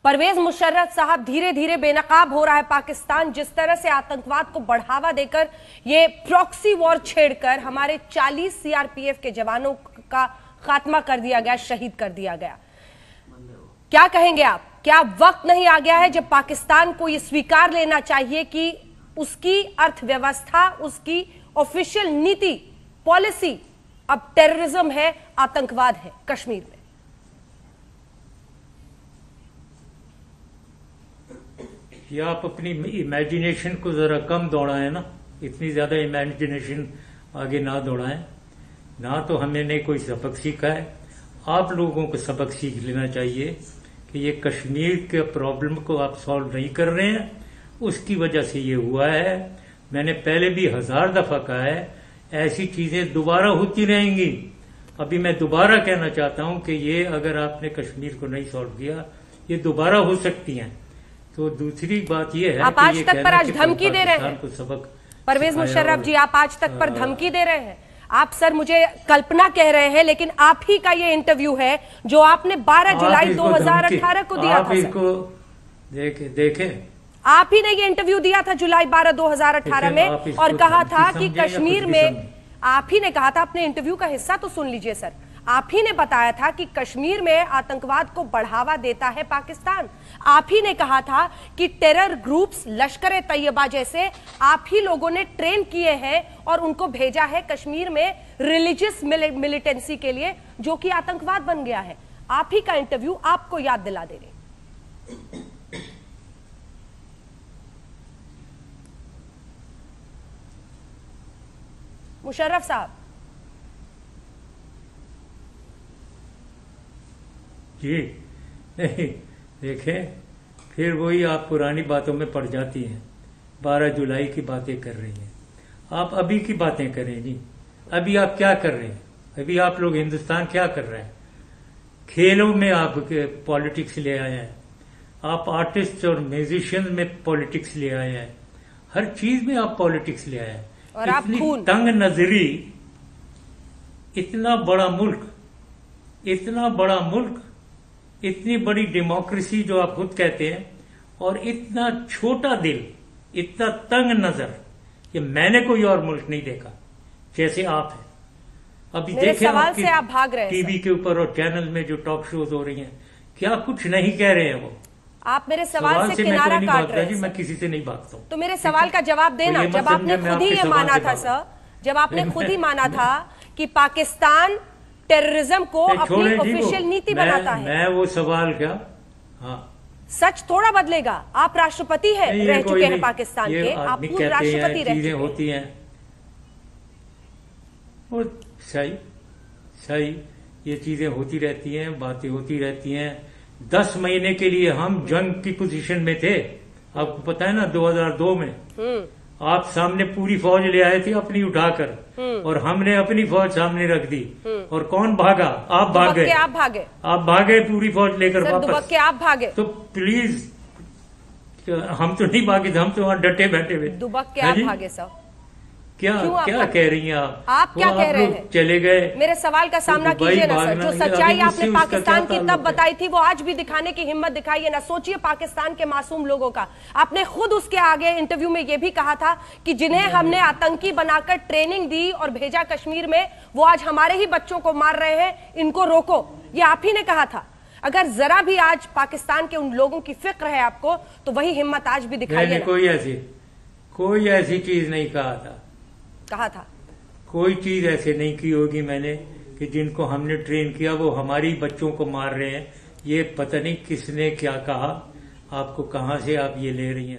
परवेज मुशर्रफ साहब, धीरे धीरे बेनकाब हो रहा है पाकिस्तान। जिस तरह से आतंकवाद को बढ़ावा देकर ये प्रॉक्सी वॉर छेड़कर हमारे 40 सीआरपीएफ के जवानों का खात्मा कर दिया गया, शहीद कर दिया गया। क्या कहेंगे आप? क्या वक्त नहीं आ गया है जब पाकिस्तान को ये स्वीकार लेना चाहिए कि उसकी अर्थव्यवस्था, उसकी ऑफिशियल नीति, पॉलिसी अब टेररिज्म है, आतंकवाद है कश्मीर में? या आप अपनी इमेजिनेशन को जरा कम दौड़ाएं ना, इतनी ज्यादा इमेजिनेशन आगे ना दौड़ाएं। ना तो हमने कोई सबक सीखा है, आप लोगों को सबक सीख लेना चाहिए कि ये कश्मीर के प्रॉब्लम को आप सॉल्व नहीं कर रहे हैं, उसकी वजह से ये हुआ है। मैंने पहले भी 1000 दफा कहा है, ऐसी चीजें दोबारा होती रहेंगी। अभी मैं दोबारा कहना चाहता हूं कि ये अगर आपने कश्मीर को नहीं सॉल्व किया, ये दोबारा हो सकती हैं। तो दूसरी बात ये है आप कि आज तक पर आज धमकी दे रहे हैं सबक। परवेज मुशर्रफ जी, आप आज तक पर धमकी दे रहे हैं। आप सर मुझे कल्पना कह रहे हैं, लेकिन आप ही का ये इंटरव्यू है जो आपने 12 जुलाई 2018 को दिया था। इसको देखें, आप ही ने ये इंटरव्यू दिया था जुलाई 12, 2018 में, और कहा था कि कश्मीर में, आप ही ने कहा था, अपने इंटरव्यू का हिस्सा तो सुन लीजिए सर, आप ही ने बताया था कि कश्मीर में आतंकवाद को बढ़ावा देता है पाकिस्तान। आप ही ने कहा था कि टेरर ग्रुप्स, लश्कर तैयबा जैसे आप ही लोगों ने ट्रेन किए हैं और उनको भेजा है कश्मीर में रिलीजियस मिलिटेंसी के लिए, जो कि आतंकवाद बन गया है। आप ही का इंटरव्यू आपको याद दिला दे रहे। मुशर्रफ साहब जी, नहीं देखें, फिर वही आप पुरानी बातों में पड़ जाती हैं। 12 जुलाई की बातें कर रही हैं आप, अभी की बातें करें जी। अभी आप क्या कर रहे हैं? अभी आप लोग हिंदुस्तान क्या कर रहे हैं? खेलों में आप पॉलिटिक्स ले आए हैं, आप आर्टिस्ट और म्यूजिशियन में पॉलिटिक्स ले आए हैं, हर चीज में आप पॉलिटिक्स ले आए हैं। और आप खून, तंग नजरी, इतना बड़ा मुल्क, इतना बड़ा मुल्क, इतनी बड़ी डेमोक्रेसी जो आप खुद कहते हैं, और इतना छोटा दिल, इतना तंग नजर, ये मैंने कोई और मुल्क नहीं देखा जैसे आप हैं। अभी देखें, सवाल से आप भाग रहे हैं टीवी के ऊपर और चैनल में जो टॉक शोज हो रही हैं, क्या कुछ नहीं कह रहे हैं वो? आप मेरे सवाल से किनारा काट रहे हैं। मैं किसी से नहीं भागता हूं। तो मेरे सवाल का जवाब देना। जब आपने खुद ही ये माना था सर, जब आपने खुद ही माना था कि पाकिस्तान टेररिज्म को अपनी ऑफिशियल नीति बनाता है, मैं वो सवाल क्या, हाँ, सच थोड़ा बदलेगा। आप राष्ट्रपति हैं, रह चुके हैं पाकिस्तान के, आप पूर्व राष्ट्रपति रह चुके हैं। होती हैं वो, सही सही, ये चीजें होती रहती हैं, बातें होती रहती हैं। 10 महीने के लिए हम जंग की पोजीशन में थे, आपको पता है ना। 2002 में आप सामने पूरी फौज ले आए थे अपनी उठाकर, और हमने अपनी फौज सामने रख दी, और कौन भागा? आप भाग गए। आप भागे पूरी फौज लेकर वापस के, आप भागे। तो प्लीज, हम तो नहीं भागे थे, हम तो वहां डटे बैठे हुए। दुबक के आप भागे सर? क्या कह रही हैं आप? आप क्या कह रहे हैं? चले गए। मेरे सवाल का सामना कीजिए ना सर। जो सच्चाई आपने पाकिस्तान की तब बताई थी, वो आज भी दिखाने की हिम्मत दिखाइए ना। सोचिए पाकिस्तान के मासूम लोगों का। आपने खुद उसके आगे इंटरव्यू में ये भी कहा था कि जिन्हें हमने आतंकी बनाकर ट्रेनिंग दी और भेजा कश्मीर में, वो आज हमारे ही बच्चों को मार रहे हैं, इनको रोको। ये आप ही ने कहा था। अगर जरा भी आज पाकिस्तान के उन लोगों की फिक्र है आपको, तो वही हिम्मत आज भी दिखाइए। कोई ऐसी चीज नहीं कहा था। कोई चीज ऐसे नहीं की होगी मैंने कि जिनको हमने ट्रेन किया वो हमारी बच्चों को मार रहे हैं। ये पता नहीं किसने क्या कहा, आपको कहां से आप ये ले रही हैं।